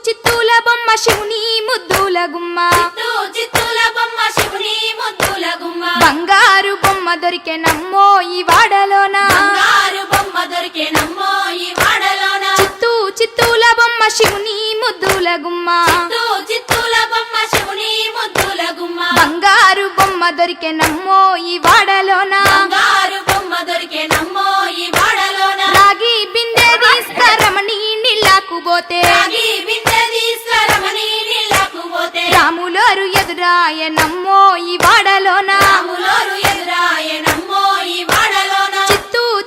చిత్తూల బొమ్మ శివుని ముద్దుల గుమ్మ చిత్తూల బొమ్మ శివుని ముద్దుల గుమ్మ బంగారు బొమ్మ దొరికెనమ్మో ఈ వాడలోన బంగారు బొమ్మ దొరికెనమ్మో ఈ వాడలోన చిత్తూల బొమ్మ శివుని ముద్దుల గుమ్మ చిత్తూల బొమ్మ శివుని ముద్దుల గుమ్మ బంగారు బొమ్మ దొరికెనమ్మో ఈ వాడలోన బంగారు బొమ్మ దొరికెనమ్మో ఈ వాడలోన రాగి బిందె తీసుకరమణి నీళ్ళకు పోతే రాగి బిందె తీసుకరమణి నీళ్ళకు పోతే రాములోరు ఎదురాయనమ్మో ఈ వాడలోన రాములోరు ఎదురాయనమ్మో ఈ వాడలోన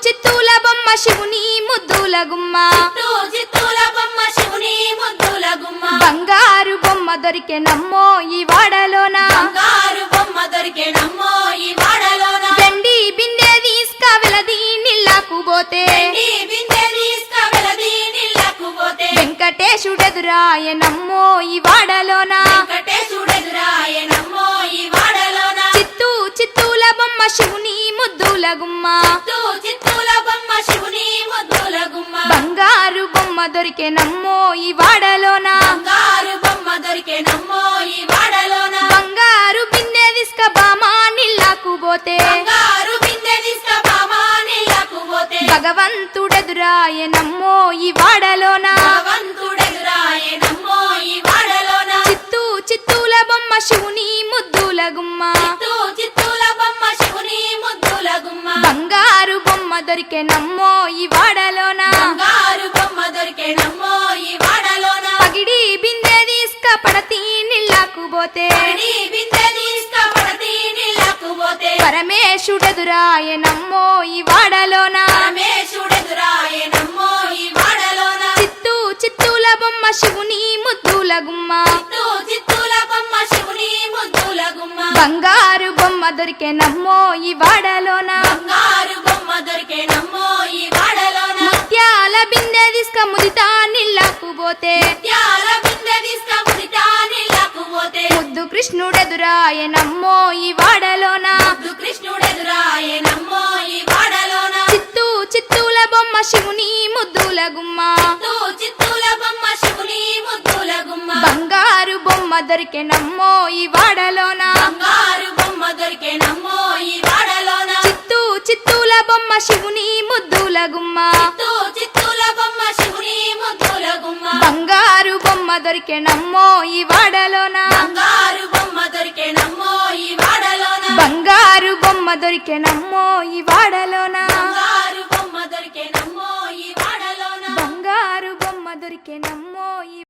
చిత్తూల బొమ్మ శివుని ముద్దుల గుమ్మ చిత్తూల బొమ్మ శివుని ముద్దుల గుమ్మ బంగారు బొమ్మ దొరికెనమ్మో ఈ వాడలోన బంగారు బొమ్మ దొరికెనమ్మో ఈ వాడలోన వెండి బిందె తీసుకవెలది నీళ్ళకు పోతే వెండి బిందె తీసుకవెలది నీళ్ళకు పోతే వెంకటేశుడెదురాయనమ్మో ఈ వాడలోన వెంకటేశుడెదురాయనమ్మో ఈ వాడలోన చిత్తూల బొమ్మ శివుని ముద్దుల గుమ్మ చిత్తూల బొమ్మ శివుని ముద్దుల గుమ్మ బంగారు బొమ్మ దొరికెనమ్మో ఈ వాడలోన బంగారు బొమ్మ దొరికెనమ్మో ఈ వాడలోన బంగారు బిందె తీసుక బామా నీళ్ళకు పోతే బంగారు బిందె తీసుకబామా నీళ్ళకు పోతే భగవంతుడెదురాయనమ్మో ఈ వాడలోన భగవంతుడెదురాయనమ్మో ఈ వాడలోన చిత్తూల బొమ్మ శివుని ముద్దుల గుమ్మ చిత్తూల బొమ్మ శివుని ముద్దుల గుమ్మ బంగారు బొమ్మ దొరికెనమ్మో ఈ వాడలోన బంగారు బొమ్మ దొరికెనమ్మో ఈ వాడలోన పగిడి బిందె తీసుక పడతి నీళ్ళకు పోతే పడి బిందె తీసుకపడతి నీళ్ళకు పోతే పరమేశుడెదురాయనమ్మో ఈ వాడలోన పరమేశుడెదురాయనమ్మో ఈ వాడలోన చిత్తూల బొమ్మ శివుని ముద్దుల గుమ్మ చిత్తూల బొమ్మ శివుని ముద్దుల గుమ్మ బంగారు బొమ్మ దొరికెనమ్మో ఈ వాడలోన బంగారు బొమ్మ దొరికెనమ్మో ఈ వాడలోన ముత్యాల బిందె తీసుక ముదితా నీళ్ళకు పోతే ముత్యాల బిందె తీసుకముదితా నీళ్ళకు పోతే ముద్దు కృష్ణుడెదురాయనమ్మో ఈ వాడలోన ముద్దు కృష్ణుడెదురాయనమ్మో ఈ వాడలోన చిత్తూల బొమ్మ శివుని ముద్దుల గుమ్మ చిత్తూల బొమ్మ శివుని ముద్దుల గుమ్మ బంగారు బొమ్మ దొరికెనమ్మో ఈ వాడలోన బంగారు బొమ్మ దొరికెనమ్మో ఈ వాడలోన చిత్తూల బొమ్మ శివుని ముద్దుల గుమ్మ చిత్తూల బొమ్మ శివుని ముద్దుల గుమ్మ బంగారు బొమ్మ దొరికెనమ్మో ఈ వాడలోన బంగారు బొమ్మ దొరికెనమ్మో ఈ వాడలోన బంగారు బొమ్మ దొరికెనమ్మో ఈ వాడలోన బంగారు బొమ్మ దొరికెనమ్మో ఈ వాడలోన బంగారు బొమ్మ దొరికెనమ్మో ఈ